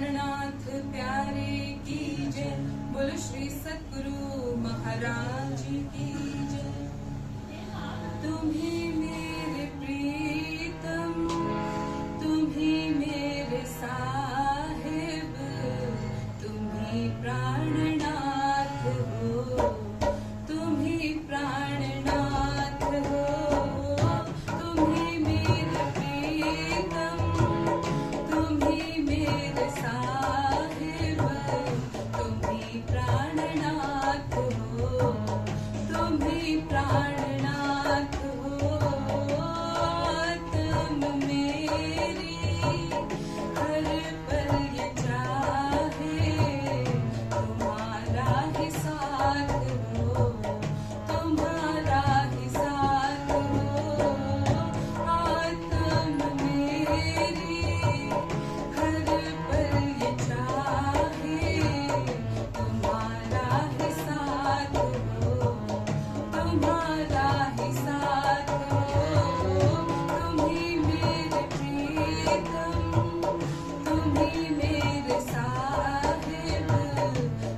प्राणनाथ प्यारे की जय। बोलो श्री सतगुरु महाराज की जय। तुम्ही मेरे प्रीतम, तुम्ही मेरे साहिब, तुम्ही प्राणनाथ हो, तुम्ही प्राणनाथ हो। तुम्ही मेरे प्रीतम, तुम्ही मेरे साहिब, तुम्ही प्राणनाथ हो, तुम्ही प्राणनाथ हो। तुम मेरी हर पल ये चाहे, तुम्हारा ही साथ हो, तुम्हारा ही साथ हो। तुम मेरी हर पल ये चाहे, तुम्हारा ही साथ हो, तुम्हारा ही साथ हो। तुम्ही मेरे प्रीतम, तुम्ही मेरे साहिब,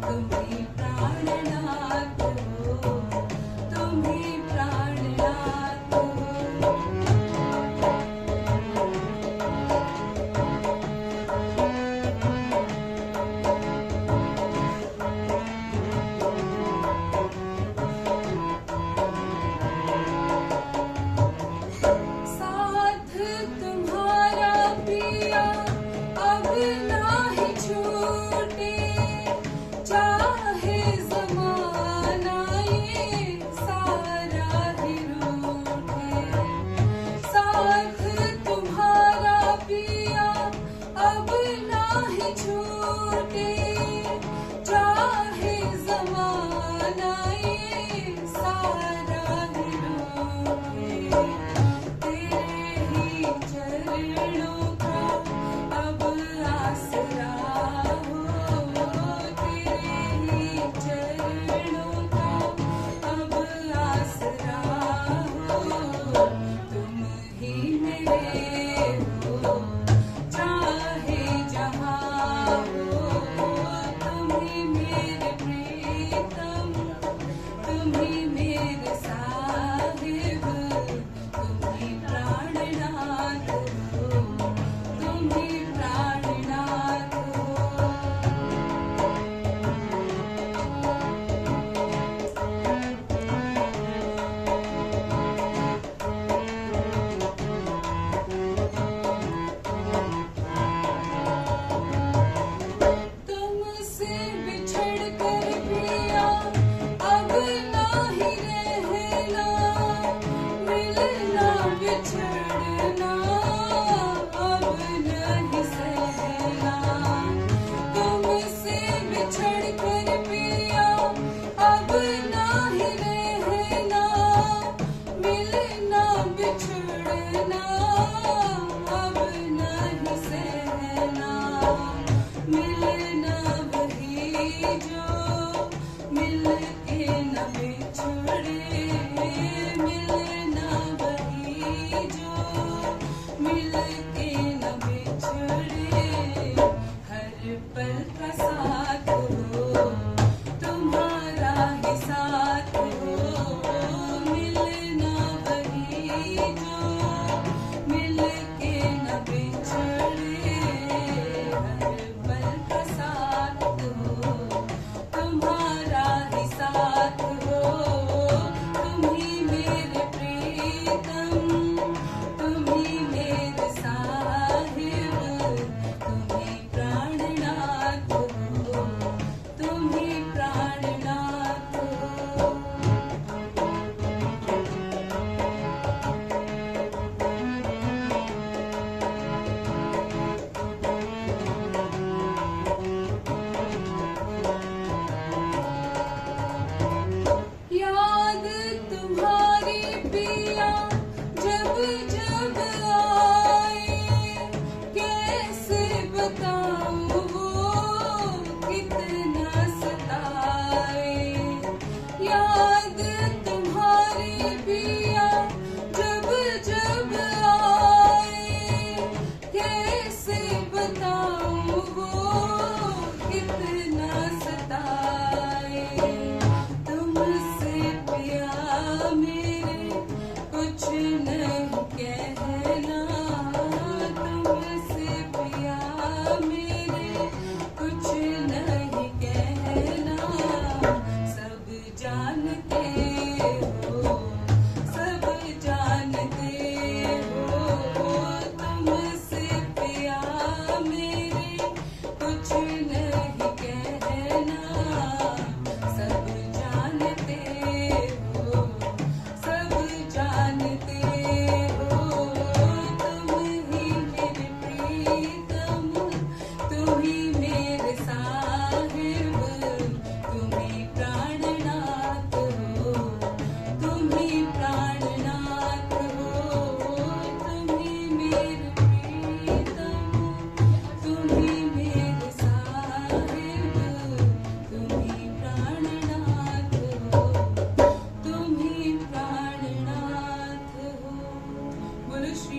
तुम्ही प्राणनाथ हो, तुम्ही प्राणनाथ हो। साथ तुम्हारा पिया अब नाही छूटे, चाहे ज़माना ये सारा ही रूठे। साथ तुम्हारा पिया अब नाही छूटे, चाहे ज़माना ये सारा ही रूठे। तेरे ही चरणों का अब आसरा हो, तेरे ही चरणों का अब आसरा हो। तुम ही मेरे हो, चाहे जहाँ हो। तुम ही मेरे प्रीतम, तुम ही मेरे साहिब, तुम्ही प्राणनाथ हो, तुम्ही प्राणनाथ हो।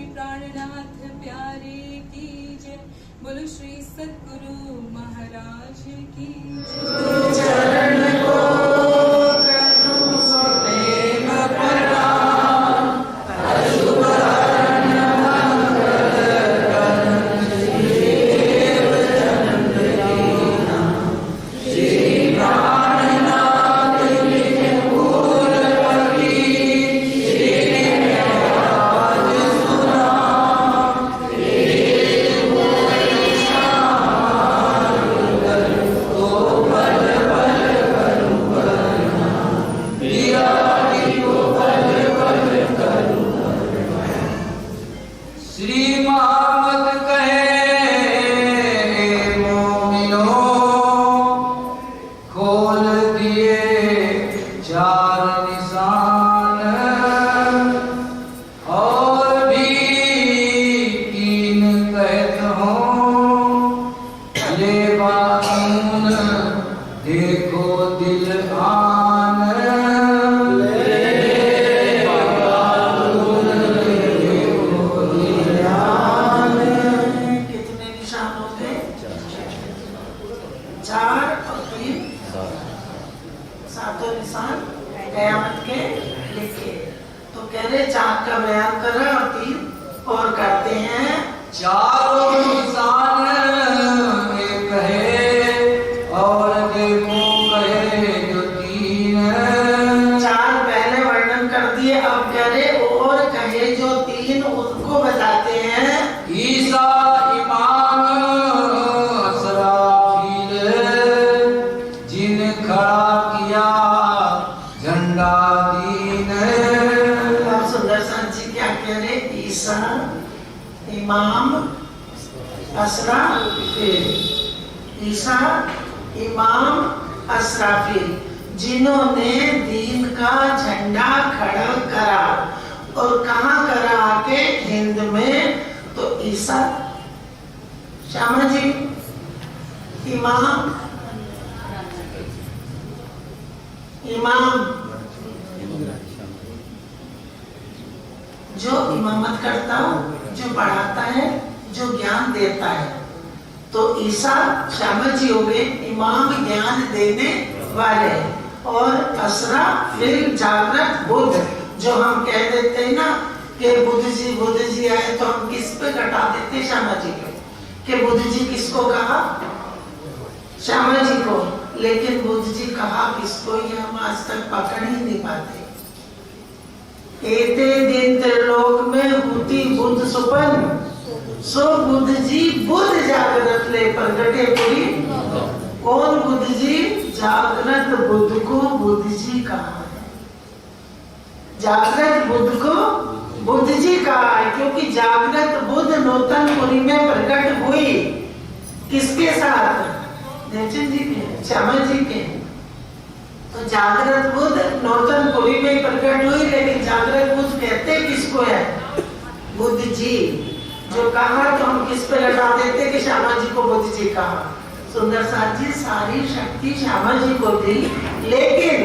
प्राणनाथ प्यारे की जय। बोलो श्री सद्गुरु महाराज की जय। चरण को प्रेम प्रणाम, अशुभरण मंगल जीव जन्म लीना। श्री प्राणनाथ के फूल पकी, श्री आज सुना। श्री मोहम्मद कहे मोमिनो, खोल दिए चार निशान, और भी तीन कहत हूँ। ले बातून देखो दिल आन, कितने निशान होते? चार और तीन, सातों निशान कयामत के लिखे। तो कह रहे चार का बयान करा और तीन और करते हैं। चारों निशान एक है, और देखो कहे जो तीन। चार पहले वर्णन कर दिए, अब कह रहे और कहे जो तीन, उनको बताते हैं। ईसा इमाम असराफील, जिन खड़ा किया झंडा दीन। अब सुदर्शन जी क्या कह रहे? ईसा इमाम असराफील, ईसा इमाम असराफील, जिन्होंने दीन का झंडा खड़ा करा। और कहाँ करा? आके हिंद में। तो ईसा श्यामा जी इमाम, इमाम जो इमामत करता, जो पढ़ाता है, जो ज्ञान देता है। तो ईसा श्यामा जी हो गए इमाम, ज्ञान देने वाले। और असरा फिर जागृत बुद्ध, जो हम कह देते हैं ना कि बुद्ध जी आए, तो हम किस पे घटा देते? श्यामा जी पे। कि बुद्ध जी किसको कहा? श्यामा जी को। लेकिन बुद्ध जी कहा किसको, ये हम आज तक पकड़ ही नहीं पाते। एते दिन त्रिलोक में हुती बुद्ध सुपन, सो बुद्ध जी बुद्ध जागृत ले प्रगटे पुरी। कौन बुद्ध जी? जागृत बुद्ध को बुद्ध जी कहा है। जागृत बुद्ध को बुद्ध जी कहा है, क्योंकि जागृत बुद्ध नूतनपुरी में प्रकट हुई। किसके साथ? देवचंद जी के, श्यामा जी के। तो जागृत बुद्ध नूतनपुरी में प्रकट हुई, लेकिन जागृत बुद्ध कहते किसको है? बुद्ध जी। जो कहा तो हम किस पे लगा देते कि श्यामा जी को बुद्ध जी कहा। सुंदर साथ जी सारी शक्ति श्यामा जी को दी, लेकिन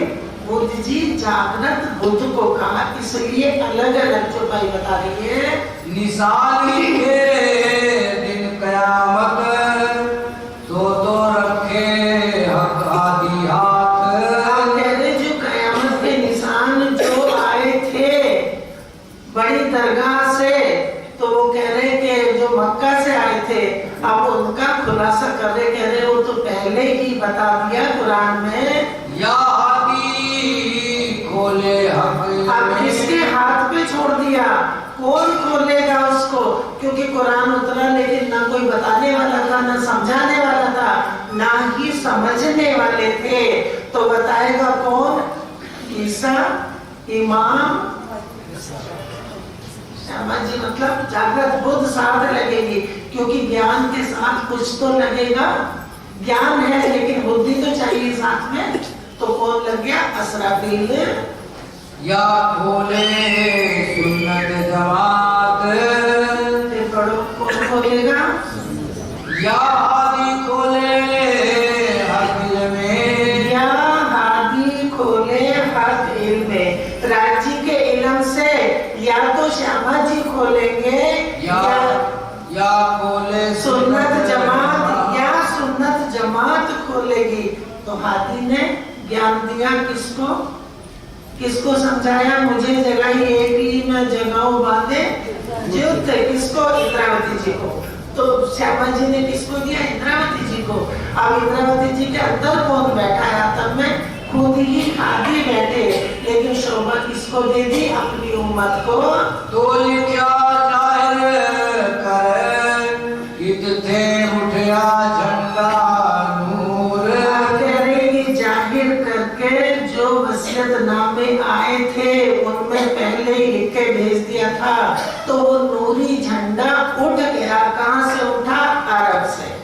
बुद्ध जी जागृत बुद्ध को कहा, इसलिए अलग अलग चौपाई बता रही है। निशानी के दिन कयामत, तो रखे हक आदि हाथ। कह रहे जो कयामत के निशान जो आए थे बड़ी दरगाह से, तो वो कह रहे कि जो मक्का से आए थे, अब उनका खुलासा कर रहे। कह रहे वो तो पहले ही बता दिया कुरान में, या खोले हक। अब किसके हाथ पे छोड़ दिया? कौन खोलेगा उसको? क्योंकि कुरान उतरा, लेकिन ना कोई बताने वाला था, ना समझाने वाला था, ना ही समझने वाले थे। तो बताएगा कौन? ईसा इमाम। श्यामा जी मतलब जागृत बुद्ध साथ लगेगी, क्योंकि ज्ञान के साथ कुछ तो लगेगा। ज्ञान है लेकिन बुद्धि तो चाहिए साथ में। तो कौन लग गया? असराफील। या खोले सुन्नत जमात, कौन खोलेगा? या हादी खोले हक में, या हादी खोले हक इल्म में। राज्य के इल्म से या तो श्यामा जी खोलेंगे या खोले सुन्नत जमात, या सुन्नत जमात खोलेगी। तो हाथी ने ज्ञान दिया किसको, किसको समझाया? मुझे जगह एक ही मैं जगह बांधे जो थे, किसको? इंद्रावती जी को। तो श्यामा जी ने किसको दिया? इंद्रावती जी को। अब इंद्रावती जी के अंदर कौन बैठा है? तब में खुद ही आगे बैठे, लेकिन शोभा किसको दे दी? अपनी उम्मत को। तो क्या जाहिर करे इत थे उठया झंडा नूर। करेगी जाहिर करके जो वसीयतनामे आए थे उनमें पहले ही लिख के भेज दिया था। तो वो नूरी झंडा उठ गया। कहाँ से उठा? अरब से।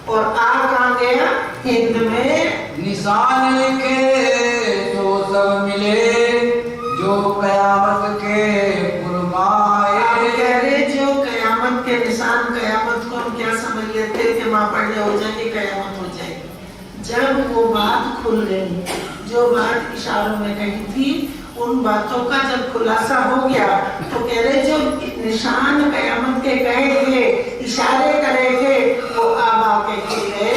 और आ कहाँ गया? हिंद में। निशान लिखे जो सब मिले जो कयामत के फुरमाए। कह रहे जो कयामत के निशान, कयामत को हम क्या समझ लेते कि वहाँ पढ़ने हो जाएगी कयामत हो जाएगी। जब वो बात खुल गई, जो बात इशारों में कही थी, उन बातों का जब खुलासा हो गया तो कह रहे जो निशान कयामत के कहे थे, इशारे करे थे, वो अब आके खिले।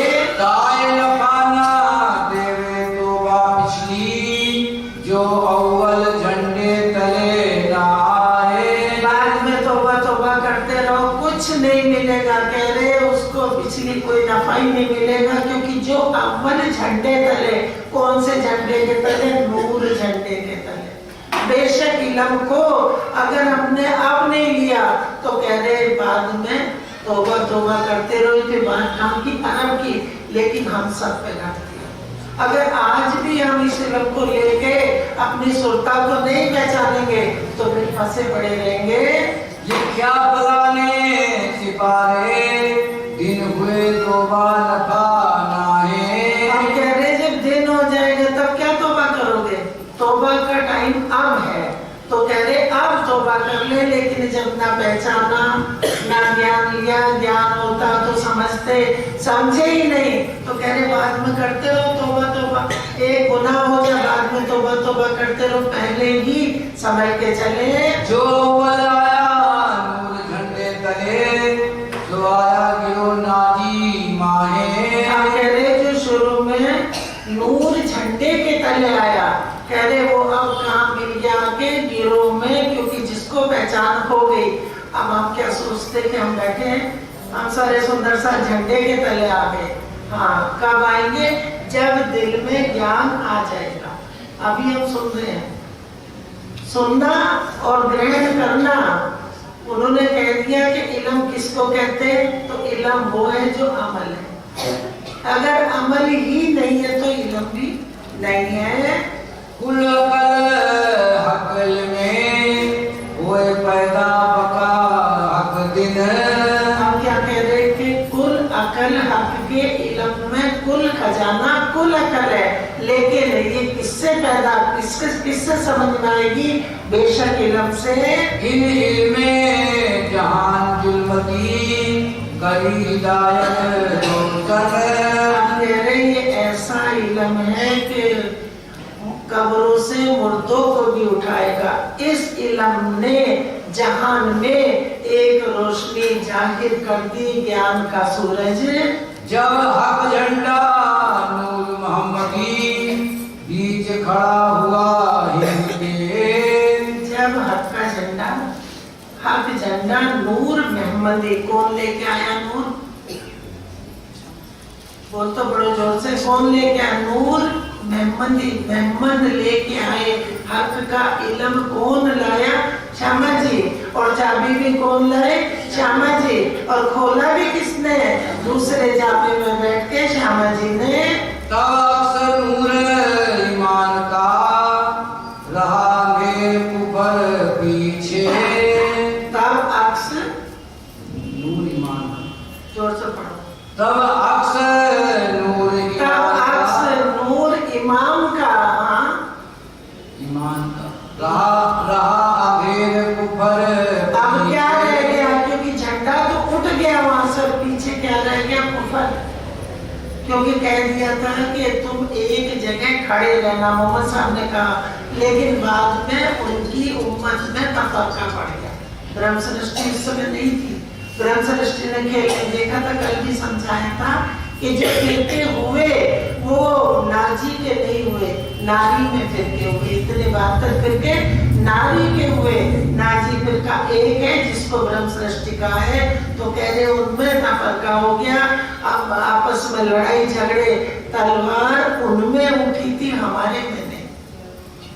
जो अव्वल झंडे तले ना आए। बाद में तौबा तौबा करते रहो, कुछ नहीं मिलेगा। कह रहे उसको पिछली कोई नफा ही नहीं मिलेगा, क्योंकि जो अव्वल झंडे तले, कौन से झंडे के तले? नूर झंडे के तले। बेशक इल्म को अगर हमने अब नहीं लिया तो कह रहे बाद में तौबा तौबा करते रहो। कि बात काम की अरब की, लेकिन हम सब पे घट दिया। अगर आज भी हम इस इल्म को लेके अपनी सुरता को नहीं पहचानेंगे तो फिर फंसे पड़े रहेंगे। ये क्या फलाने सिपारे दिन हुए तौबा नफा नाहे। हम कह रहे जब दिन हो जाएगा तब क्या तौबा करोगे? तौबा का टाइम अब है। तो कह रहे अब तौबा कर ले, लेकिन जब ना पहचाना ना ज्ञान लिया, ज्ञान होता तो समझते, समझे ही नहीं तो कह रहे बाद में करते रहो तौबा तौबा। एक गुनाह हो जाए बाद में तौबा तौबा करते रहो, पहले ही समझ के चले। जो आया नूर झंडे तले जो आया गिरो नाजी माहे। हम कह रहे जो शुरू में नूर झंडे के तले आया, कह रहे वो अब कहाँ मिल गया के गिरोह में, क्योंकि जिसको पहचान हो गई। अब आप क्या सोचते कि हम बैठे हैं, हम सारे सुंदर सा झंडे के तले आ गए। हाँ, कब आएंगे? जब दिल में ज्ञान आ जाएगा। अभी हम सुन रहे हैं, सुनना और ग्रहण करना। उन्होंने कह दिया कि इल्म किसको कहते हैं? तो इल्म वो है जो अमल है। अगर अमल ही नहीं है तो इल्म भी नहीं है। कुल हकल में हुए पैदा बका हक दिन। हम क्या कह रहे कि कुल अकल हक के इल्म में कुल खजाना कुल अकल है, लेकिन ये किससे पैदा, किससे समझ में आएगी? बेशक इल्म से। इन इल्मे जहान जुल्मती करी हिदायत कह रहे ये ऐसा इल्म है कि कब्रों से मुर्दों को भी उठाएगा। इस इल्म ने जहान में एक रोशनी जाहिर कर दी, ज्ञान का सूरज। जब हक झंडा नूर मोहम्मदी बीच खड़ा हुआ हिंद के। जब हक का झंडा, हक झंडा नूर मोहम्मदी कौन लेके आया? नूर बोल तो बड़ो जोर से, कौन लेके आया? नूर मोहम्मदी, मोहम्मद लेके आए। हक का इल्म कौन लाया? श्यामा जी। और चाबी भी कौन लाए? श्यामा जी। और खोला भी किसने? दूसरे चाबी में बैठ के श्यामा जी ने। तब अक्सर नूर ईमान का रहा मेरे ऊपर पीछे। तब अक्सर नूर ईमान, जोर से पढ़ो। तब अक्सर नूर इमाम का, ईमान का रहा अभेद कुफर। अब क्या रह गया? क्योंकि झंडा तो उठ गया वहां से, पीछे क्या रह गया? कुफर। क्योंकि कह दिया था कि तुम एक जगह खड़े रहना, मोहम्मद साहब ने कहा, लेकिन बाद में उनकी उम्मत में तफरका पड़ गया। ब्रह्म सृष्टि इस समय नहीं थी। ब्रह्म सृष्टि ने खेल देखा था, कल भी समझाया था कि जो खेलते हुए वो नाजी के नहीं हुए, नारी में फिर के हुए। इतने बात फिर के नारी के हुए। नाजी फिर का एक है जिसको ब्रह्म सृष्टि का है, तो कह रहे उनमें ना फर्का हो गया। अब आपस में लड़ाई झगड़े, तलवार उनमें उठी थी, हमारे में नहीं।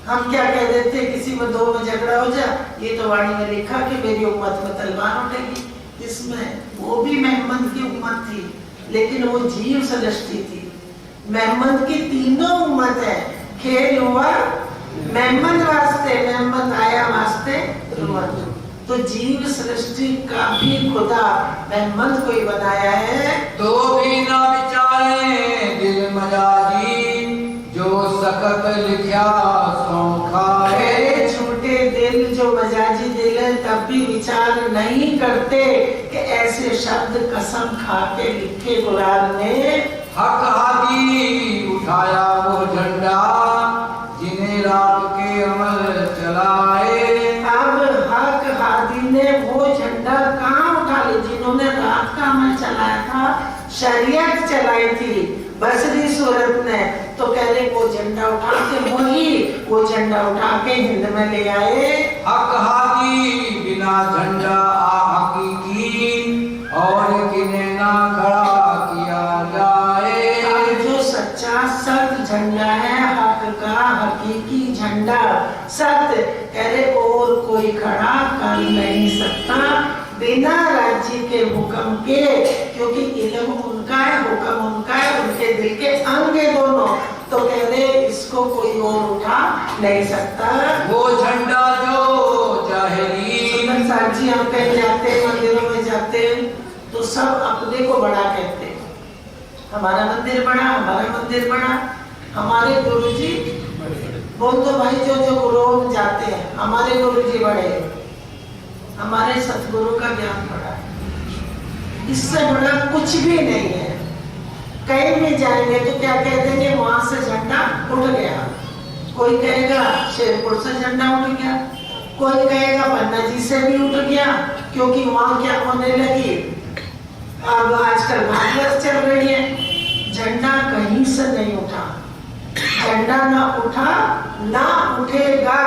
हम क्या कह देते, किसी में दो में झगड़ा हो जा, ये तो वाणी में लिखा कि मेरी उम्मत में तलवार उठेगी। इसमें वो भी मोहम्मद की उम्मत थी, लेकिन वो जीव सृष्टि थी। मोहम्मद की तीनों उम्मत है। खेल हुआ मोहम्मद वास्ते, मोहम्मद आया वास्ते उम्मत। तो जीव सृष्टि का भी खुदा मोहम्मद को ही बनाया है। तो भी ना विचारे दिल मजाजी, जो सकत लिखा सो खाए। छोटे दिल जो मजाजी दिल है, तब भी विचार नहीं करते कि ऐसे शब्द कसम खा के लिखे कुरान में। हक हादी उठाया वो झंडा, जिन्हें रात के अमल चलाए। अब हक हादी ने वो झंडा कहाँ उठा लिया, जिन्होंने रात का अमल चलाया था, शरीयत चलाई थी बसरी सूरत ने। तो कह रहे वो झंडा उठा के वो झंडा उठा के हिंद में ले आए। हक हादी बिना झंडा हकीकी, और किन्हें ना खड़ा किया जाए। जो सच्चा सत्य झंडा है, हक का हकीकी झंडा सत्य, कह रहे और कोई खड़ा कर नहीं सकता बिना राज्य के हुक्म के, क्योंकि इल्म उनका है, हुक्म उनका है, उनके दिल के अंग है दोनों। तो कह रहे इसको कोई और उठा नहीं सकता। वो झंडा जो जाहिरी। सुंदर साहब जी, हम कहीं जाते हैं, मंदिरों में जाते हैं, तो सब अपने को बड़ा कहते हैं। हमारा मंदिर बड़ा, हमारा मंदिर बड़ा, हमारे गुरुजी बोल दो भाई, जो जो गुरुओं जाते हैं, हमारे गुरुजी बड़े, हमारे सतगुरु का ज्ञान बड़ा है। इससे बड़ा कुछ भी नहीं है। कहीं भी जाएंगे तो क्या कह देंगे, वहां से झंडा उठ गया। कोई कहेगा शेरपुर से झंडा उठ गया, कोई कहेगा पन्ना जी से भी उठ गया, क्योंकि वहां क्या होने लगी, अब आजकल भागवत चल रही है। झंडा कहीं से नहीं उठा, झंडा ना उठा ना उठेगा,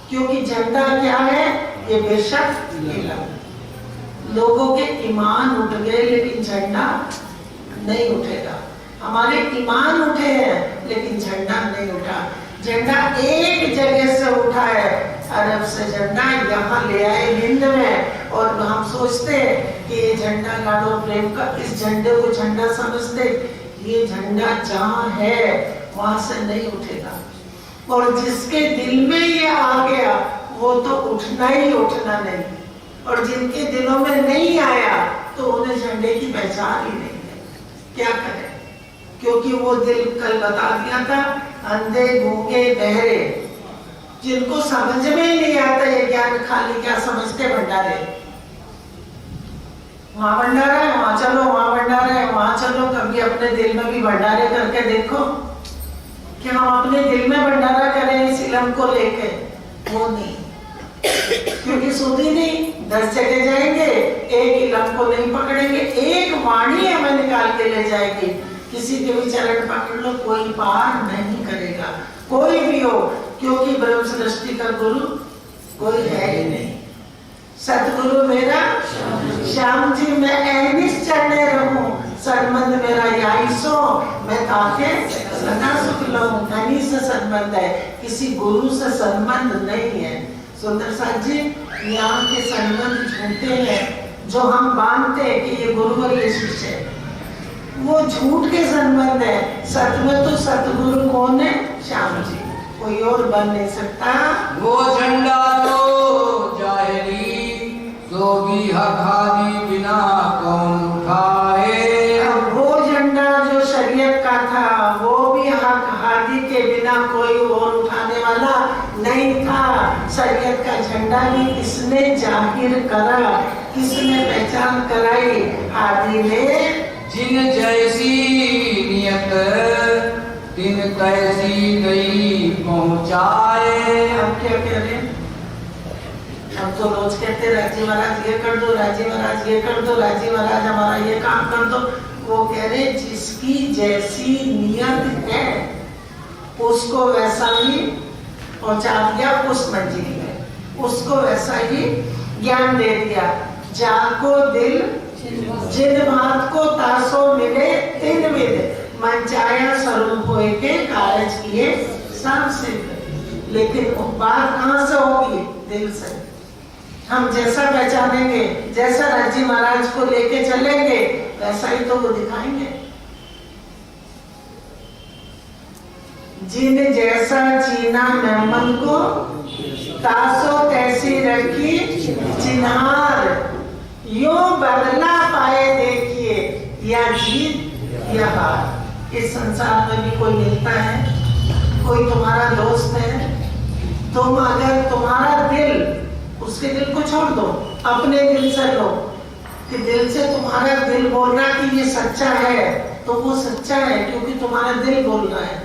क्योंकि झंडा क्या है, ये बेशक लोगों के ईमान उठ गए, लेकिन झंडा नहीं उठेगा। हमारे ईमान उठे हैं, लेकिन झंडा नहीं उठा। झंडा एक जगह से उठा है, अरब से झंडा यहाँ ले आए हिंद में, और हम सोचते हैं कि ये झंडा गाड़ो प्रेम का, इस झंडे को झंडा समझते। ये झंडा जहाँ है वहां से नहीं उठेगा, और जिसके दिल में ये आ गया वो तो उठना ही उठना नहीं, और जिनके दिलों में नहीं आया तो उन्हें झंडे की पहचान ही नहीं है। क्या करें, क्योंकि वो दिल कल बता दिया था, अंधे गूंगे बहरे, जिनको समझ में ही नहीं आता ये ज्ञान, खाली क्या समझते भंडारे। वहां भंडारा है, वहां चलो, वहां भंडारा है, वहां चलो। कभी अपने दिल में भी भंडारे करके देखो कि हम अपने दिल में भंडारा करें इस इल्म को लेके, वो नहीं, क्योंकि सुधी नहीं। 10 जगह जाएंगे, एक इल्म को नहीं पकड़ेंगे, एक वाणी हमें निकाल के ले जाएगी। किसी के भी चरण पकड़ लो, कोई पार नहीं करेगा, कोई भी हो, क्योंकि ब्रह्म सृष्टि का गुरु कोई है ही नहीं। सतगुरु मेरा श्याम जी, मैं ऐनिस चढ़ने रहूं, संबंध मेरा यही सो, मैं ताके सदा सुख लूं। धनी से संबंध है, किसी गुरु से संबंध नहीं है। सुंदर साथ जी, यहाँ के संबंध झूठे हैं, जो हम मानते हैं कि ये गुरु और ये शिष्य है, वो झूठ के संबंध है। सत में तो सतगुरु कौन है, श्याम जी, कोई और बन नहीं सकता। वो झंडा तो जाहिरी, तो भी हक हादी बिना कौन उठाए। वो झंडा जो शरीयत का था, वो भी हक हादी के बिना कोई और उठाने वाला नहीं था। शरीयत का झंडा भी किसने जाहिर करा, किसने पहचान कराई, हादी ने। जिन जैसी नियत तिन तैसी गई पहुँचाए। हम क्या कह रहे हैं, हम तो रोज कहते राजी महाराज ये कर दो, राजी महाराज ये कर दो, राजी महाराज हमारा ये काम कर दो। वो कह रहे जिसकी जैसी नियत है उसको वैसा ही पहुंचा दिया उस मंजिल में, उसको वैसा ही ज्ञान दे दिया। जाको दिल जिन बात को तासो मिले तिन विद, मन चाया स्वरूप होए के कारज किए सब सिद्ध। लेकिन बात कहाँ से होगी? दिल से। हम जैसा पहचानेंगे, जैसा राजी महाराज को लेके चलेंगे, वैसा ही तो वो दिखाएंगे। जिन जैसा चीना मेमन को तासो तैसी रखी चिन्हार, यूं बदला पाए देखिए या जीत या हार। इस संसार में भी कोई मिलता है, कोई तुम्हारा दोस्त है, तुम अगर तुम्हारा दिल, उसके दिल को छोड़ दो, अपने दिल से लो कि दिल से तुम्हारा दिल बोल रहा कि ये सच्चा है, तो वो सच्चा है क्योंकि तुम्हारा दिल बोल रहा है।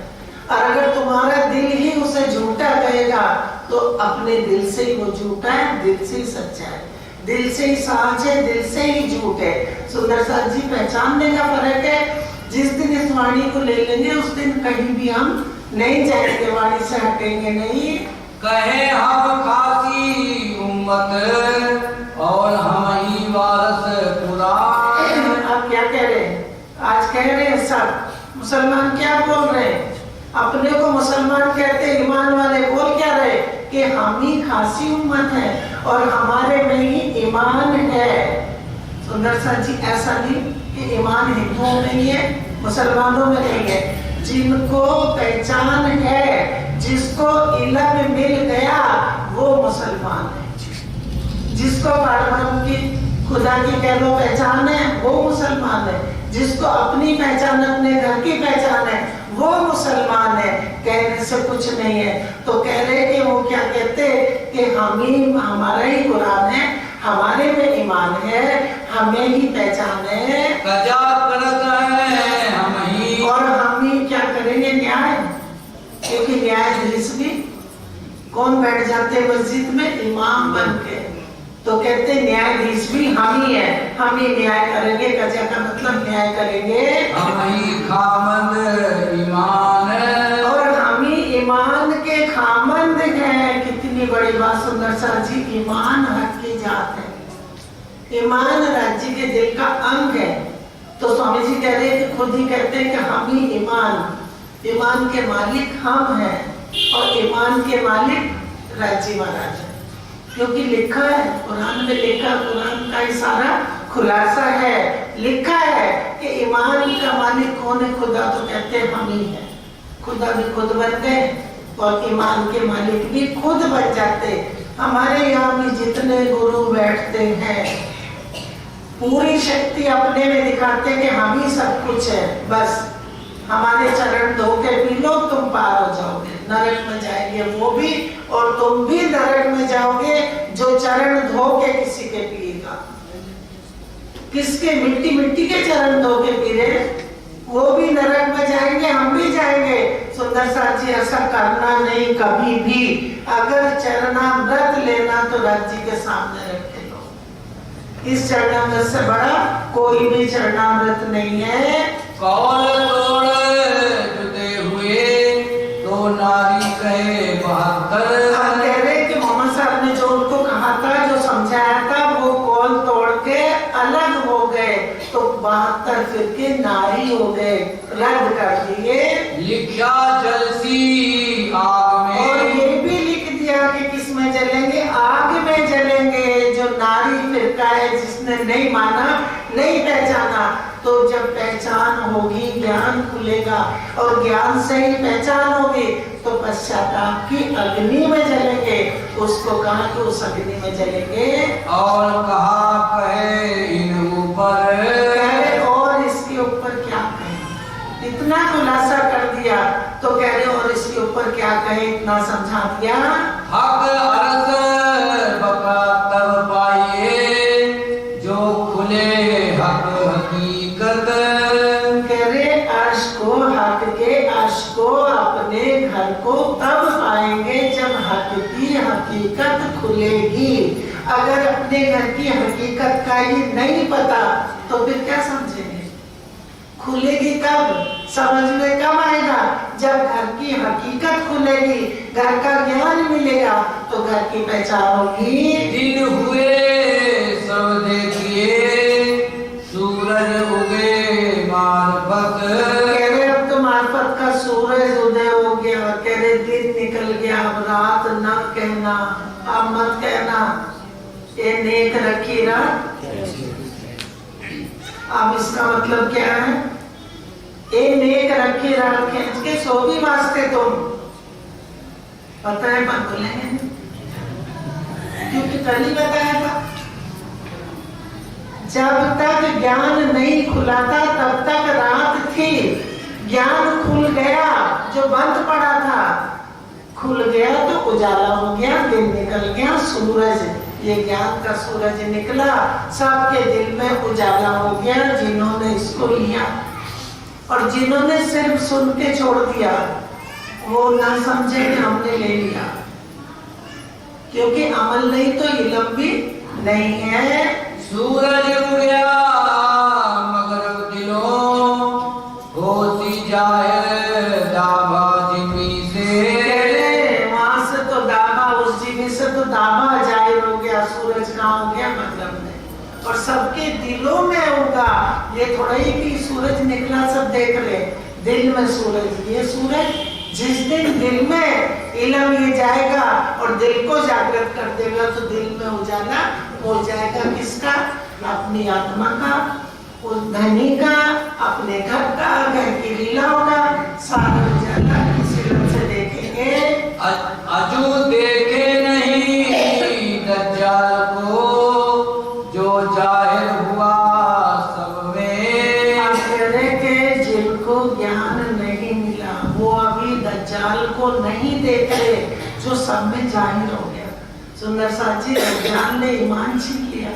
और अगर तुम्हारा दिल ही उसे झूठा कहेगा तो अपने दिल से ही वो झूठा है, दिल से ही सच्चा है, दिल से ही सच है, दिल से ही झूठ है। सुंदर साथ जी पहचानने का फर्क है। जिस दिन इस वाणी को ले लेंगे उस दिन कहीं भी हम नहीं जाएंगे, वाणी से हटेंगे नहीं। कहे हम खासी उम्मत और हम ही वारस कुरान। आप क्या कह रहे हैं? आज कह रहे हैं सब मुसलमान क्या बोल रहे हैं? अपने को मुसलमान कहते, ईमान वाले बोल क्या रहे कि हम ही खासी उम्मत है और हमारे में ही ईमान है। सुंदर साथ जी ऐसा नहीं कि ईमान हिंदुओं में ही है, मुसलमानों में नहीं है। जिनको पहचान है, जिसको इल्म मिल गया वो मुसलमान है। जिसको परम की खुदा की कह लो पहचान है वो मुसलमान है। जिसको अपनी पहचान, अपने घर की पहचान है वो मुसलमान है। कहने से कुछ नहीं है। तो कह रहे कि वो क्या कहते कि हम ही, हमारा ही कुरान है, हमारे में ईमान है, हमें ही पहचान है, कजा करत है हम ही, और हम ही क्या करेंगे? न्याय। क्योंकि न्यायाधीश भी कौन बैठ जाते मस्जिद में? इमाम बन के। तो कहते न्यायाधीश भी हम ही है, हम ही न्याय करेंगे। कजा का मतलब न्याय करेंगे। हम ही खामंद ईमान और हम ही ईमान के खामंद हैं। कितनी बड़ी बात सुंदर साथ जी। ईमान हक की जात है, ईमान राज्य के दिल का अंग है। तो स्वामी जी कह रहे हैं कि खुद ही कहते हैं कि हम ही ईमान के मालिक हम हैं और ईमान के मालिक राज्य महाराज है। क्योंकि लिखा है कुरान में, लिखा कुरान का ही सारा खुलासा है। लिखा है कि ईमान का मालिक कौन है? खुदा। तो कहते हैं हम ही है। खुदा भी खुद बन गए और ईमान के मालिक भी खुद बन जाते। हमारे यहाँ भी जितने गुरु बैठते हैं पूरी शक्ति अपने में दिखाते कि हम ही सब कुछ है। बस हमारे चरण धो के पी लो, तुम पार हो जाओगे। नरक में जाएंगे वो भी और तुम भी नरक में जाओगे जो चरण धो के किसी के पिएगा। किसके? मिट्टी के चरण धो के पी रहे, वो भी नरक में जाएंगे, हम भी जाएंगे। सुंदर साथ जी ऐसा करना नहीं कभी भी। अगर चरणामृत लेना तो राज्य के सामने रख के लो। इस चरणामृत से बड़ा कोई भी चरणामृत नहीं है। कौल तोड़ जुटे हुए तो नारी कहे 72। हम कह रहे कि मोहम्मद साहब ने जो उनको कहा था, जो समझाया था, वो कौल तोड़ के अलग हो गए तो 72 फिरके नारी हो गए, रद्द कर दिए। लिखा जलसी आग में, और ये भी लिख दिया कि किस में जलेंगे? आग में जलेंगे। जो नारी फिरका है, जिसने नहीं माना, नहीं पहचाना, तो जब पहचान होगी ज्ञान खुलेगा और ज्ञान से ही पहचान होगी तो पश्चाताप की अग्नि में जलेंगे। उसको कहा कि उस अग्नि में जलेंगे। और कहा कहे इन ऊपर, और इसके ऊपर क्या कहें? इतना खुलासा कर दिया तो कह रहे और इसके ऊपर क्या कहे? इतना समझा दिया। हक अरस बका तब पाइए जो खुले हक हकीकत। कह रहे अर्श को, हक के अर्श को, अपने घर को तब पाएंगे जब हक की हकीकत खुलेगी। अगर अपने घर की हकीकत का ये नहीं पता तो फिर क्या समझेंगे? खुलेगी कब, समझ में कब आएगा? जब घर की हकीकत खुलेगी, घर का ज्ञान मिलेगा तो घर की पहचान होगी। दिन हुए सब देखिए, सूरज उगे मार्फत। कह रहे अब तो मार्फत का सूरज उदय हो गया, कह रहे दिन निकल गया, अब रात न कहना, अब मत कहना ये नेक रखी रात। अब इसका मतलब क्या है? ये नेक रखी रात खींच के सो भी वास्ते तुम, पता है मत बोलेंगे क्योंकि कल ही बताया था, जब तक ज्ञान नहीं खुला था तब तक रात थी। ज्ञान खुल गया, जो बंद पड़ा था खुल गया तो उजाला हो गया, दिन निकल गया, सूरज, ये ज्ञान का सूरज निकला, सबके दिल में उजाला हो गया जिन्होंने इसको लिया। और जिन्होंने सिर्फ सुन के छोड़ दिया वो ना समझे कि हमने ले लिया, क्योंकि अमल नहीं तो इल्म भी नहीं है। सूरज उगया मगर दिलों होती जाए दाबा जिमी से। वहां से तो दाबा, उस जिमी से तो दाबा जाहिर हो गया, सूरज कहाँ हो गया मतलब नहीं। और सबके दिलों में होगा, ये थोड़ा ही कि सूरज निकला सब देख रहे, दिल में सूरज, ये सूरज जिस दिन दिल में इल्म ये जाएगा और दिल को जागृत कर देगा तो दिल में उजाला हो जाएगा। किसका? अपनी आत्मा का, उस धनी का, अपने घर का, घर की लीलाओं का सारा उजाला इस इल्म से देखेंगे। अजू देखे नहीं दज्जाल को, जो जाहिर हुआ सब में। आखिर के जिनको ज्ञान नहीं मिला वो अभी दज्जाल को नहीं देख रहे, जो सब में जाहिर हो गया। सुंदर साथ जी, दज्जाल ने ईमान छीन लिया।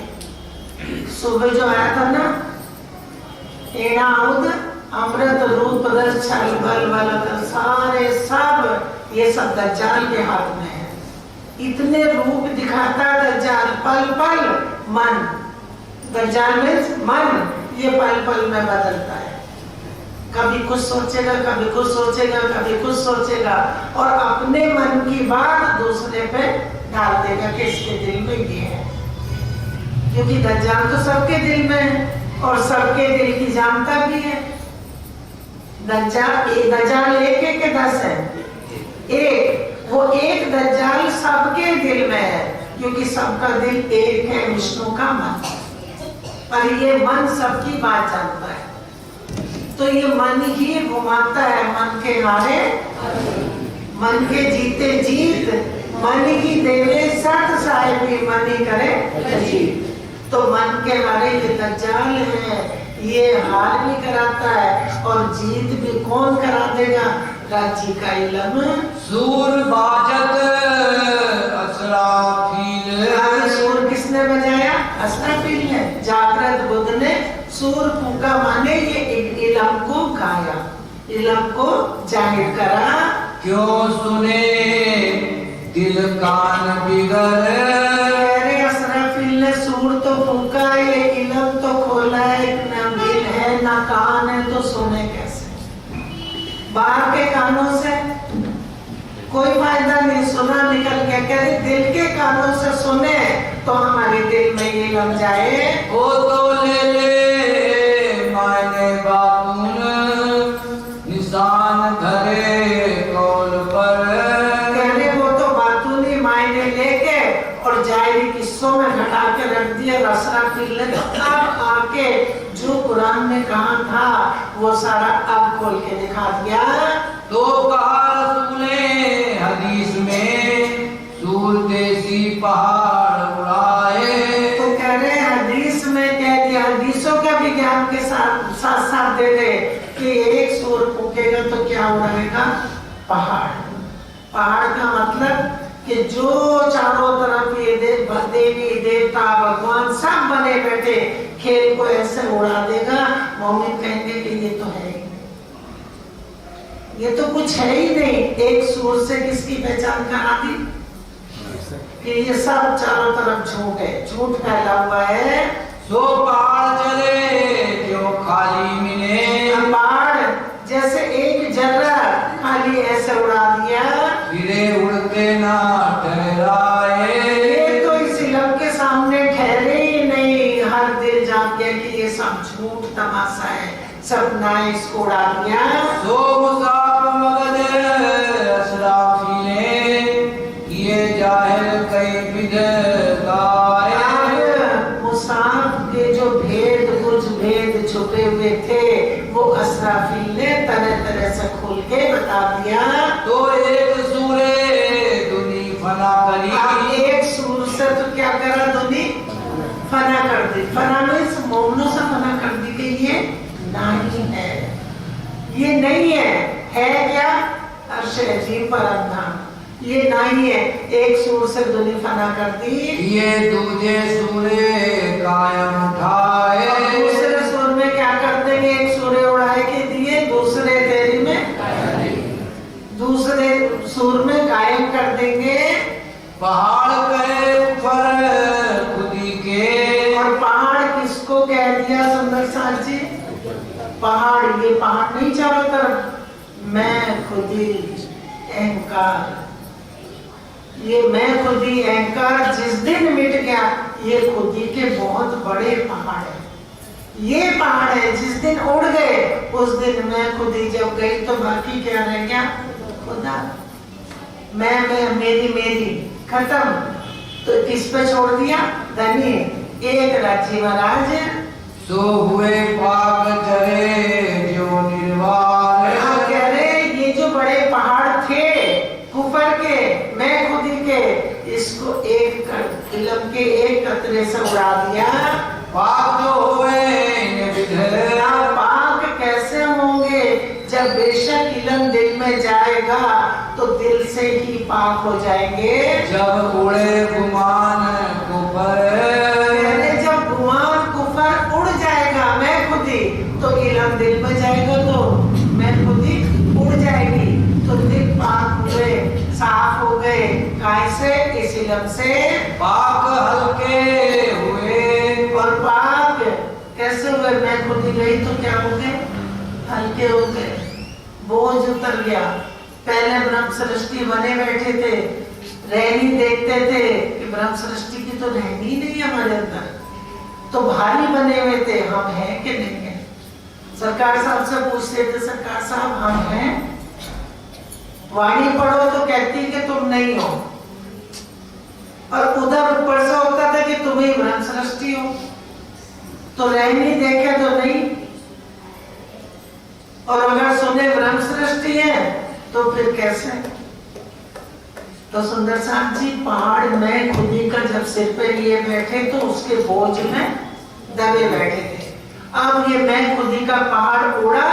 सुबह जो आया था ना, एड़ा उद अमृत रूप रस छल बल वाला, सारे सब ये सब दज्जाल के हाथ में है। इतने रूप दिखाता दज्जाल, पल पल मन, दज्जाल में मन ये पल पल में बदलता है। कभी कुछ सोचेगा, कभी कुछ सोचेगा, कभी कुछ सोचेगा और अपने मन की बात दूसरे पे डाल देगा कि इसके दिल में ये है। क्योंकि दज्जाल तो सबके दिल में है और सबके दिल की जानता भी है। दज्जाल एक 10 है, एक वो एक दज्जाल सबके दिल में है, क्योंकि सबका दिल एक है, विष्णु का मन। पर ये मन सबकी बात जानता है, तो ये मन ही घुमाता है, मन के हारे मन के जीते जीत, मन ही देवे सत साहिबी, मन ही करे जीत। तो मन के हारे ये दज्जाल है, ये हार भी कराता है और जीत भी कौन करा देगा? राजी का इल्म। सूर बाजत असराफील, सूर किसने बजाया? असराफील ने। जागृत बुद्ध ने सूर फूका, माने ये इल्म को गाया, इल्म को जाहिर करा। क्यों सुने दिल कान बिगड़, असराफील ने सूर तो फूका है, इल्म तो खोला है, ना दिल है ना कान है, तो सुने कैसे? बाहर के कानों से कोई फायदा नहीं, सुना निकल के। कहते दिल के कानों से सुने तो हमारे दिल में ये लग जाए। वो तो ले ले मायने बातून, निशान धरे कौल पर। कहने वो तो बातूनी मायने लेके और जाहिरी किस्सों में घटा के रख दिया। असराफील ने अब आके जो कुरान ने कहा था वो सारा अब खोल के दिखा दिया। तो कहा रसूले हदीस में, सूर देसी पहाड़ उड़ाए। तो कह रहे हदीस में कह दिया, हदीसों का भी ज्ञान के साथ साथ साथ दे दे कि एक सूर फूकेगा तो क्या उड़ाएगा? पहाड़। पहाड़ का मतलब कि जो चारों तरफ ये देवी देवता भगवान सब बने बैठे खेल को ऐसे उड़ा देगा, मोमिन कहेंगे कि ये तो है ही नहीं, ये तो कुछ है ही नहीं। एक सूर से किसकी पहचान करा दी? कि ये सब चारों तरफ झूठ है, झूठ फैला हुआ है। सो पहाड़ चले जो खाली मिले, पहाड़ जैसे एक जर्रा खाली ऐसे उड़ा दिया, फिरे उड़ते ना ठहराए। ये तो इस इल्म के सामने ठहरे ही नहीं। हर दिल जान गया कि ये सब झूठ तमाशा है, सपना है, इसको उड़ा दिया। सो मुसाफ मगज असराफीले, ये जाहिर कई बिदताए। मुसाफ के जो भेद, कुछ भेद छुपे हुए थे, वो असराफील ने तरह तरह से खोल के बता दिया। तो एक सूरे दुनी फना करी, एक सूर से तो क्या करा, दुनी फना कर दी। फना में इस मोमनों से फना कर दी कि ये नहीं है, ये नहीं है क्या? अर्श अजीम पर अंधा, ये नहीं है। एक सूर से दुनी फना कर दी, ये दूजे सूरे कायम उठाए। दूसरे सूर में क्या कर देंगे? एक सूर्य उड़ाए के दिए, दूसरे तेरी में, दूसरे सूर में कायम कर देंगे। पहाड़ करे ऊपर खुदी के, और पहाड़ किसको कह दिया सुंदर साथ जी? पहाड़, ये पहाड़ नहीं चारों तरफ, मैं खुदी अहंकार, ये मैं खुदी अहंकार जिस दिन मिट गया, ये खुदी के बहुत बड़े पहाड़ है। ये पहाड़ है, जिस दिन उड़ गए उस दिन मैं खुदी जब गई तो बाकी क्या रह गया? खुदा। मैं मेरी खत्म। तो किस पे छोड़ दिया? धनी एक राज्य महाराज। सो हुए पाक चरे जो निर्वाण। कह रहे ये जो बड़े पहाड़ थे कुफर के, मैं खुदी के, इसको एक इल्म के एक कतरे से उड़ा दिया। पाक जो हुए पाक कैसे होंगे? जब बेशक इल्म दिल में जाएगा तो दिल से ही पाक हो जाएंगे। जब उड़े गुमान कुफर, जब गुमान कुफर उड़ जाएगा मैं खुदी, तो इल्म दिल में जाएगा तो मैं खुदी उड़ जाएगी। तो दिल पाक हुए, साफ हो गए, कैसे? इस इल्म से। पाक हल्के हुए, और पाक कैसे हुए? मैं खुदी गई तो क्या हो गए? हल्के हो गए, बोझ उतर गया। पहले ब्रह्म सृष्टि बने बैठे थे, रहनी देखते थे कि ब्रह्म सृष्टि की तो रहनी नहीं हमारे अंदर, तो भारी बने हुए थे। हम हैं कि नहीं है? सरकार साहब से पूछते थे, सरकार साहब हम हैं? वाणी पढ़ो तो कहती कि तुम नहीं हो, और उधर ऊपर से होता था कि तुम ही ब्रह्म सृष्टि हो। तो रहनी देखे तो नहीं, और अगर सुने ब्रह्म सृष्टि है तो फिर कैसे? तो सुंदर साहब जी पहाड़ में खुदी का जब सिर पे लिए बैठे तो उसके बोझ में दबे बैठे थे। अब ये मैं खुदी का पहाड़ उड़ा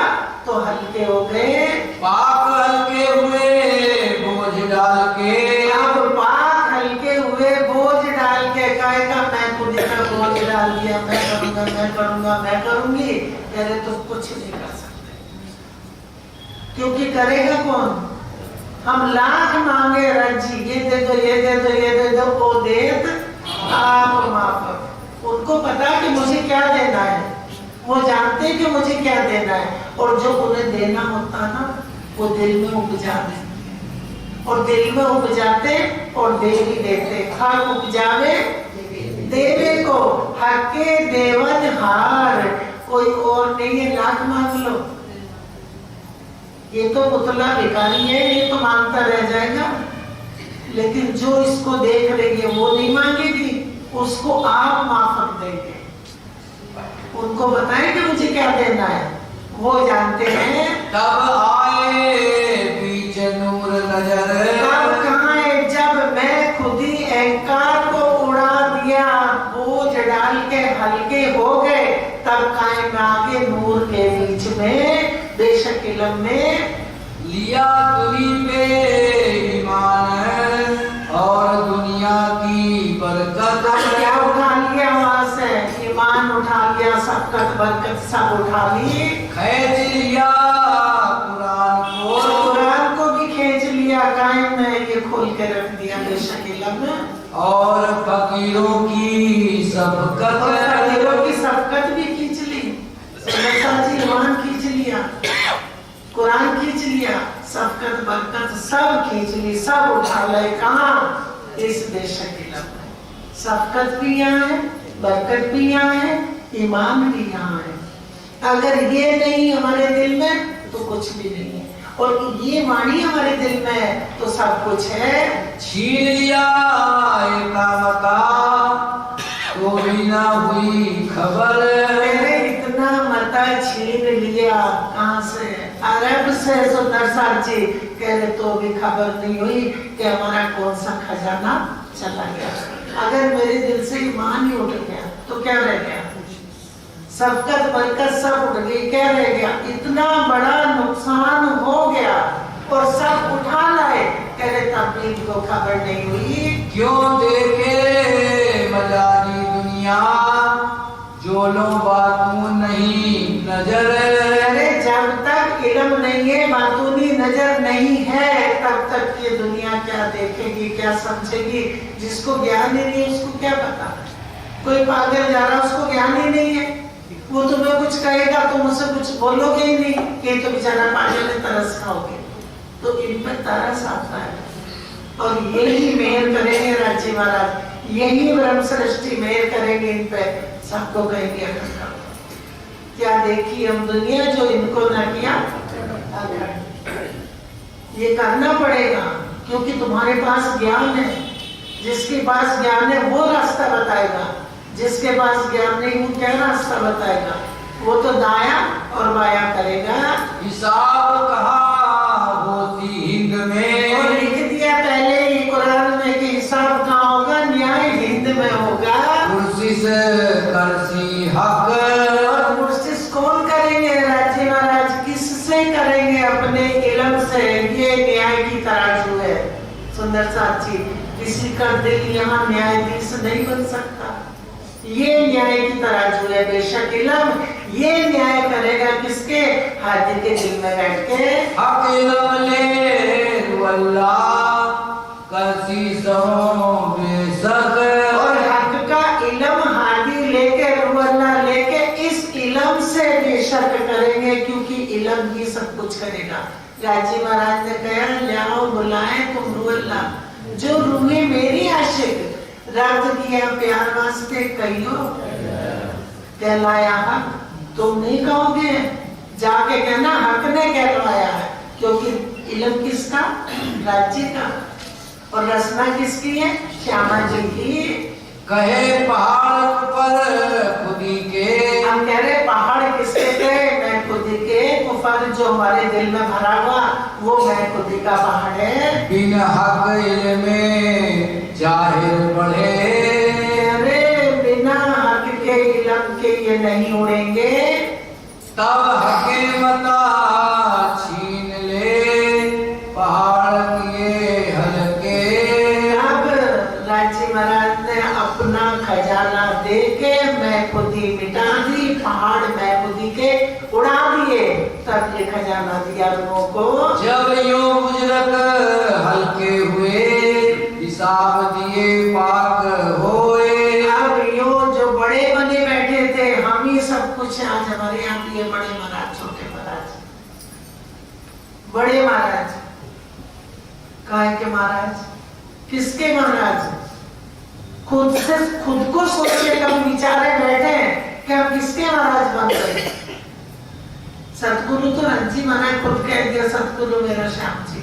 तो हल्के हो गए। पाक हल्के हुए बोझ डाल के, अब पाक हल्के हुए बोझ डाल के कहेगा मैं खुदी का बोझ डाल दिया, मैं करूंगा, मैं करूंगा, मैं करूंगी। अरे तो कुछ नहीं कर सकते, क्योंकि करेगा कौन? हम लाख मांगे रज्जी, ये दे दो, ये दे दो, ये दे दो, वो देत आप माफ। उनको पता कि मुझे क्या देना है, वो जानते कि मुझे क्या देना है, और जो उन्हें देना होता ना वो दिल में उपजा दे, और दिल में उपजाते और दे भी देते। हक उपजावे देवे को, हके देवन हार, कोई और नहीं है। लाख मांग लो, ये तो पुतला भिखारी है, ये तो मांगता रह जाएगा। लेकिन जो इसको देख रही है वो नहीं मांगेगी, उसको आप माफक देंगे। उनको बताएं कि मुझे क्या देना है, वो जानते हैं। तब आए बीच नूर नजर, तब कहाँ है? जब मैं खुदी अहंकार को उड़ा दिया, बोझ डाल के हल्के हो गए, तब कायम आगे नूर के बीच में बेशक इल्म में लिया दुनी पे ईमान और दुनिया की बरकत। क्या उठा लिया वहां से? ईमान उठा लिया, सबकत बरकत सब उठा ली। खींच लिया कुरान को भी खींच लिया, कायम में ये खोल के रख दिया बेशक इल्म। और फकीरों की सबकत, और फकीरों की सबकत भी खींच ली। जी ईमान खींच लिया, कुरान खींच लिया, सबकत बरकत सब खींच ली, सब उठा लाए। कहाँ? इस बेशक इल्म में सबकत भी यहाँ है, बरकत भी यहाँ है, ईमान भी यहाँ है। अगर ये नहीं हमारे दिल में तो कुछ भी नहीं है, और ये वाणी हमारे दिल में है तो सब कुछ है। छीन लिया एकामता तो भी ना हुई खबर, मैंने इतना मता छीन लिया। कहाँ से? अरब से। सुंदर साहब जी कह रहे तो भी खबर नहीं हुई कि हमारा कौन सा खजाना चला गया। अगर मेरे दिल से ईमान ही उठ गया तो क्या रह गया? सबकत बरकत सब उठ गई, क्या रह गया? इतना बड़ा नुकसान हो गया और सब उठा लाए। कह रहे तब भी इनको खबर नहीं हुई। क्यों देखे मजारी दुनिया जो लो बातों नहीं नजर, अरे जब तक इल्म नहीं है, बातूनी नजर नहीं है, तब तक ये दुनिया क्या देखेगी, क्या समझेगी? जिसको ज्ञान ही नहीं है उसको क्या पता? कोई पागल जा रहा उसको ज्ञान ही नहीं है, वो तुम्हें कुछ कहेगा तुम उसे कुछ बोलोगे ही नहीं कि तो बेचारा पागल है, तरस खाओगे। तो इन पर तरस आता है, और यही मेहर करेंगे राज्य महाराज, यही ब्रह्म सृष्टि मेहर करेंगे इन पे। सबको कहेंगे अगर करो क्या देखी हम दुनिया जो इनको ना किया अगर। ये करना पड़ेगा क्योंकि तुम्हारे पास ज्ञान है। जिसके पास ज्ञान है वो रास्ता बताएगा, जिसके पास ज्ञान नहीं वो क्या रास्ता बताएगा? वो तो दाया और बाया करेगा। हिसाब कहाँ होती हिंद में, और लिख दिया पहले ही कुरान में कि हिसाब कहाँ होगा? न्याय हिंद में होगा। कुर्सी से करसी हक, और मुर्शिद कौन करेंगे? राज्य महाराज किससे करेंगे? अपने इल्म से। ये न्याय की तराजू है सुंदर साथ जी। किसी का दिल यहाँ न्यायाधीश नहीं बन सकता। ये न्याय की तराजू है। बेशक इल्म ये न्याय करेगा किसके? हाजी के दिल में बैठ के। हक इल्म ले रुअल्लाह करसी सो बेशक, और हक का इल्म हाजी लेके रुअल्लाह लेके इस इल्म से बेशक करेंगे, क्योंकि इल्म ही सब कुछ करेगा। राजी महाराज ने कहा लाओ बुलाए तुम रुअल्लाह, जो रूहे मेरी आशिक रब्त किया प्यार वास्ते कहियो कहलाया हक। तुम नहीं कहोगे, जाके कहना हक ने कहलवाया है, क्योंकि इल्म किसका? राज्य का। और रचना किसकी है? श्यामा जी की। कहे पहाड़ पर खुदी के, हम कह रहे पहाड़ किसके थे? मैं खुदी के। कुफर जो हमारे दिल में भरा हुआ वो मैं खुदी का पहाड़ है। बिन हक इल्म जाहिर बढ़े, अरे बिना हक के इल्म के ये नहीं उड़ेंगे। तब हकीमता छीन ले पहाड़ किए हल्के, अब राज्य महाराज ने अपना खजाना दे के मैं खुदी मिटा दी, पहाड़ मैं खुदी के उड़ा दिए। तब ये खजाना दिया लोगों को। जब यूं गुजरत हल्के हुए हिसाब दिए पाक होए, अब यूं जो बड़े बने बैठे थे हम ही सब कुछ। आज हमारे यहाँ भी ये बड़े महाराज, छोटे महाराज, बड़े महाराज काहे के महाराज? किसके महाराज? खुद से खुद को सोचने का विचारे बैठे कि हम किसके महाराज बन गए। सतगुरु तो रणजी महाराज खुद कह दिया, सतगुरु मेरा श्याम जी।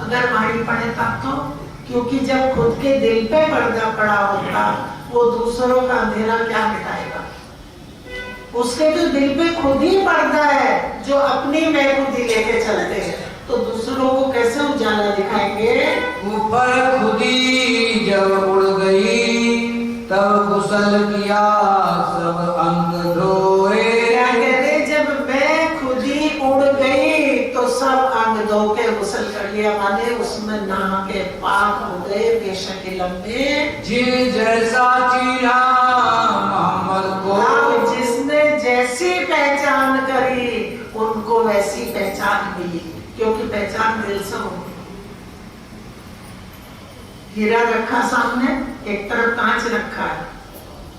अगर वाणी पढ़े तब तो, क्योंकि जब खुद के दिल पे पर्दा पड़ा होता वो दूसरों का अंधेरा क्या मिटाएगा? उसके तो दिल पे खुद ही पर्दा है जो अपनी महफूदी लेके चलते हैं, तो दूसरों को कैसे उजाला दिखाएंगे? ऊपर खुदी जब उड़ गई तब गुसल किया सब अंग धोए, क्या कहते? जब मैं खुद ही उड़ गई तो सब अंग धो के गुसल कर लिया, माने उसमें नहा के पाक हो गए। बेशक लंबे जिन जैसा चीना मोहम्मद को, जिसने जैसी पहचान करी उनको वैसी पहचान मिली, क्योंकि पहचान दिल से होगी। हीरा रखा सामने, एक तरफ कांच रखा है,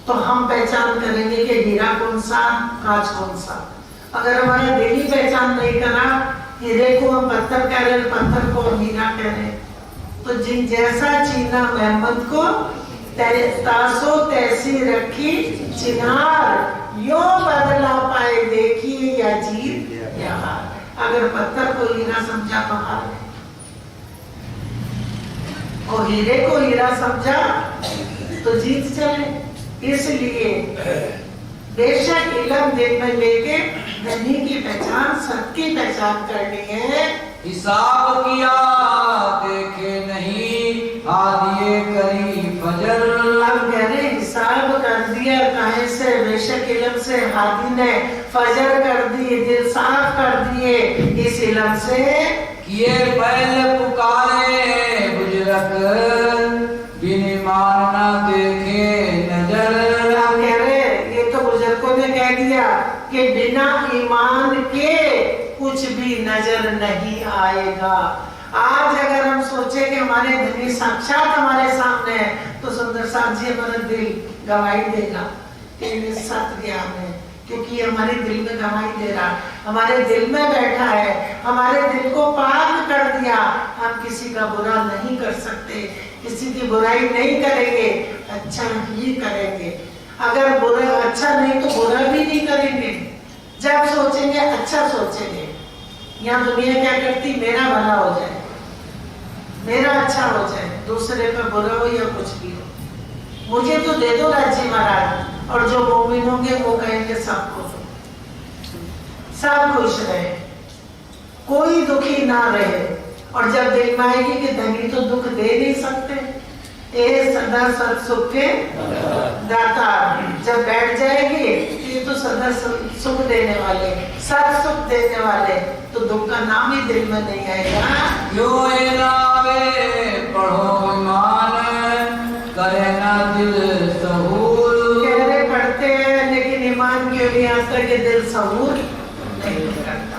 तो हम पहचान करेंगे कि हीरा कौन सा, कांच कौन सा। अगर हमारा दिल ही पहचान नहीं करा, हीरे को हम पत्थर कह रहे, पत्थर को हम हीरा कह रहे, तो जिन जैसा चीना मेहमद को तासो तैसी रखी चिनार, यो बदला पाए देखिए या जीत या हार। अगर पत्थर को हीरा समझा तो हार गए, और हीरे को हीरा समझा तो जीत चले। इसलिए बेशक इल्म दिल में लेके धनी की पहचान, सबकी पहचान करनी है। हिसाब किया देखे नहीं, हादिए करी फजर। अब मैंने हिसाब कर दिया, काहे से? बेशक इल्म से हादी ने फजर कर दी, दिल साफ कर दिए इस इल्म से। किए पहले पुकारे बुजुर्ग, बिन ईमान ना देखे नजर। आप कह रहे, ये तो बुजुर्गों ने कह दिया कि बिना ईमान के कुछ भी नजर नहीं आएगा। आज अगर हम सोचे कि हमारे धनी साक्षात हमारे सामने है, तो सुंदर साथ जी हमारा दिल गवाही देगा कि ये सत्य ज्ञान है, क्योंकि हमारे दिल में गवाही दे रहा, हमारे दिल में बैठा है, हमारे दिल को पाक कर दिया। हम किसी का बुरा नहीं कर सकते, किसी की बुराई नहीं करेंगे, अच्छा ही करेंगे। अगर बुरा अच्छा नहीं तो बुरा भी नहीं करेंगे। जब सोचेंगे अच्छा सोचेंगे। यहाँ दुनिया क्या करती, मेरा भला हो जाए, मेरा अच्छा हो जाए, दूसरे का बुरा हो या कुछ भी हो, मुझे तो दे दो राज्य महाराज। और जो मोमिन होंगे वो कहेंगे सबको सब खुश रहे, कोई दुखी ना रहे। और जब दिल में आएगी कि धनी तो दुख दे नहीं सकते, ए सदा सत सुख के दाता, जब बैठ जाएगी ये तो सदा सुख देने वाले, सत सुख देने वाले, तो दुख का नाम ही दिल में नहीं आएगा। जो नावे पढ़ो ईमान, करे ना दिल सहूर। कह रहे पढ़ते हैं लेकिन ईमान के लिए आज तक ये दिल सहूर नहीं करता,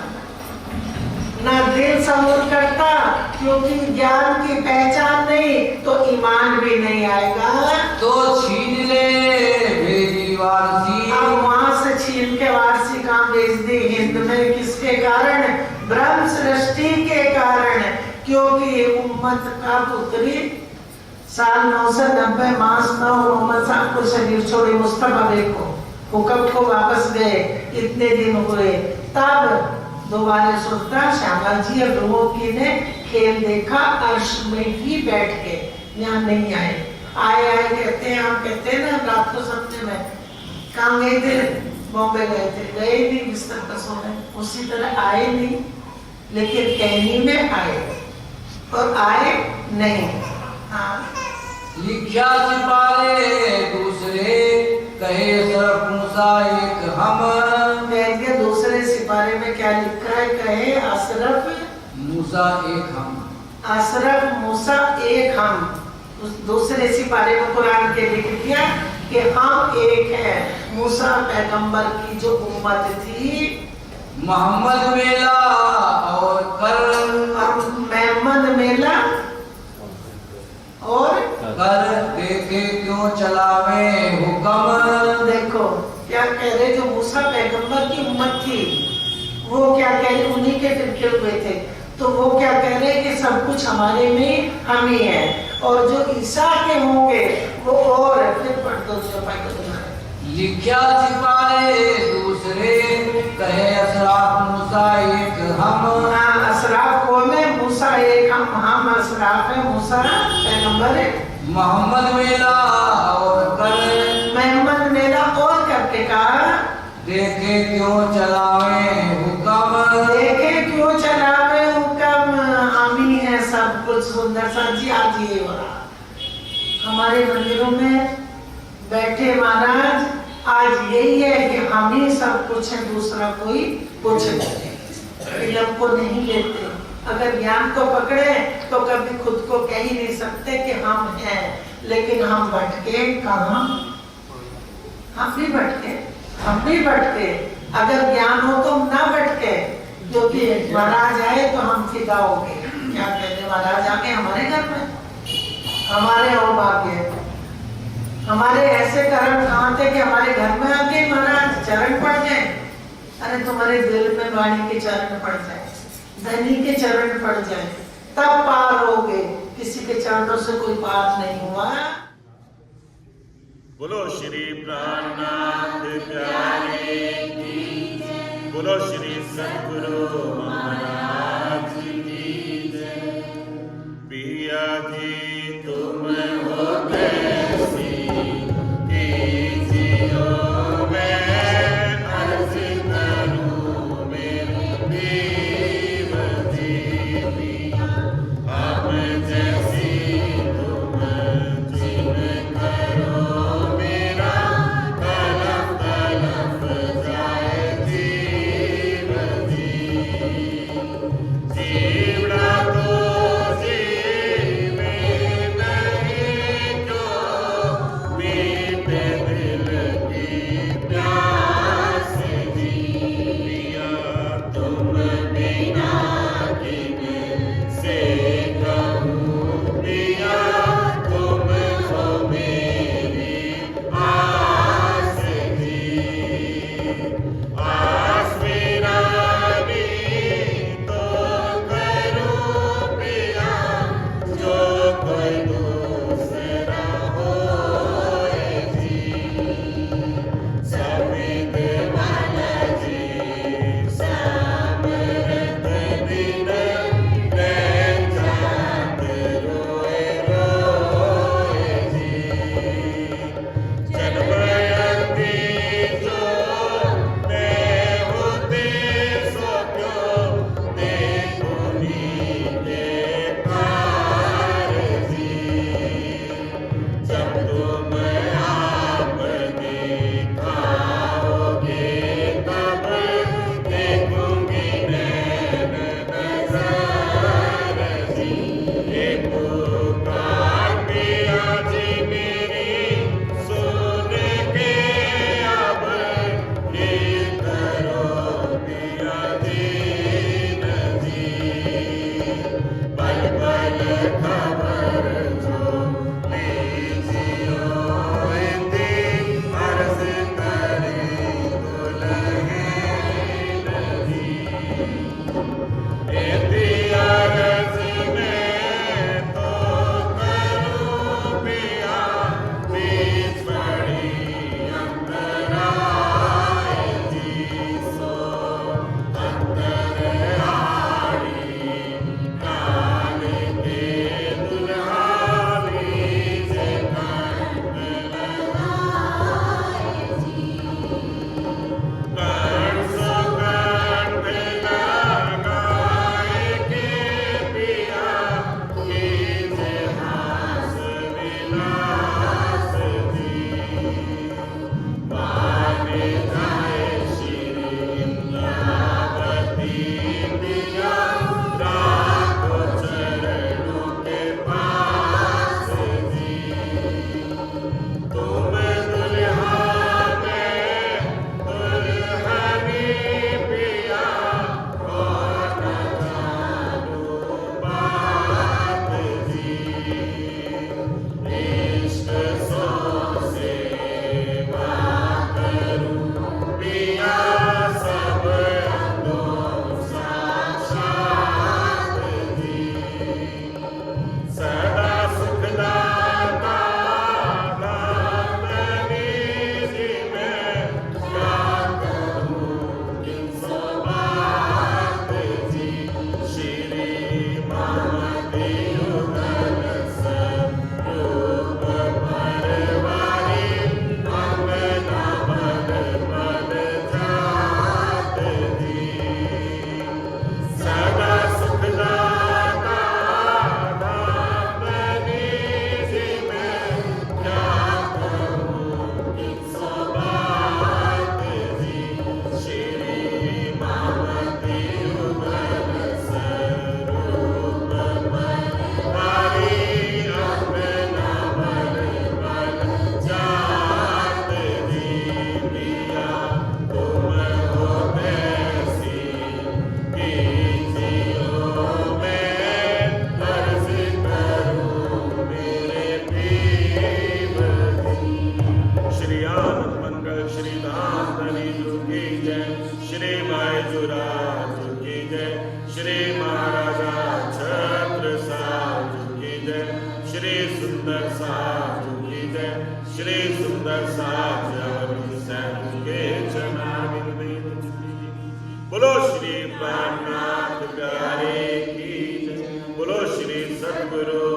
ना दिल सहूर करता, क्योंकि ज्ञान की पहचान नहीं तो ईमान भी नहीं आएगा। तो छीन ले भेजी वारसी, अब वहां से छीन के वारसी कहाँ भेज दी हिंद में, किसके कारण? ब्रह्म सृष्टि के कारण। क्योंकि उम्मत का पुत्री साल 990 मास 9 मोहम्मद साहब को शरीर छोड़े, मुस्तफा को हुक्म को वापस गए, इतने दिन हुए, तब दोबारा सुल्तान श्यामला जी और लोगों की ने खेल देखा, अर्श में ही बैठ के, यहाँ नहीं आए। आए कहते हैं, हम कहते हैं ना रात को सपने में, कहाँ गए थे? बॉम्बे गए थे, गए नहीं बिस्तर पर सोने, उसी तरह आए नहीं, लेकिन कहनी में आए और आए नहीं। हाँ, लिखा सिपारे दूसरे, कहे सरफ मूसा एक हम। कहेंगे दूसरे सिपारे में क्या लिखा है? कहे अशरफ मूसा एक हम, अशरफ मूसा एक हम। उस दूसरे सिपारे में कुरान के लिख दिया कि हम एक है। मूसा पैगंबर की जो उम्मत थी, मोहम्मद मेला और कर, मोहम्मद मेला और कर देखे क्यों चलावे हुक्म। देखो क्या कह रहे, जो मूसा पैगंबर की उम्मत थी वो क्या कह रहे, उन्हीं के फिरके हुए थे, तो वो क्या कह रहे कि सब कुछ हमारे में हम ही है, और जो ईसा के होंगे वो और फिर पढ़ दो लिखा सिपारे दूसरे, कहे अशराफ मूसा एक हम। अशराफ कौन है? मूसा एक हम अशराफ है, मूसा पैगंबर है। मोहम्मद मेला और कर, मोहम्मद मेला और करके कहा, देखे क्यों चलावे हुक्म। देखे क्यों चलावे हुक्म, हम ही है सब कुछ। सुंदर सा जी आज ये हो रहा हमारे मंदिरों में बैठे महाराज, आज यही है कि हम ही सब कुछ है, दूसरा कोई कुछ नहीं। इल्म को नहीं लेते, अगर ज्ञान को पकड़े तो कभी खुद को कह ही नहीं सकते कि हम हैं, लेकिन हम भटके कहाँ? हम भी भटके, हम भी भटके। अगर ज्ञान हो तो हम ना भटके, क्योंकि महाराज आए तो हम फिदा हो गए। क्या कहते, महाराज आके हमारे घर में, हमारे और भाग्य हमारे ऐसे कर्म कहाँ थे कि हमारे घर में आके महाराज चरण पड़ जाए। अरे तुम्हारे दिल में वाणी के चरण पड़ जाए, धनी के चरण पड़ जाए, तब पार होगे। किसी के चरणों से कोई पार नहीं हुआ। बोलो श्री प्राणनाथ प्यारे की जय, बोलो श्री सद्गुरु महाराज की जय। पिया जी तुम हो कैसी कीजियो, मैं अर्ज करूं मेरे देव जी पिया। अब जैसी तुम जिन करो मेरा, तलफ तलफ जाए जीव जी। श्री धाम धनी जी की जय, श्री माई जुराज की जय, श्री महाराजा छत्र साधु की जय, श्री सुंदर साधु की जय, श्री सुंदर साधु के चरणारविंद। बोलो श्री प्राणनाथ प्यारे की जय, बोलो श्री सद्गुरु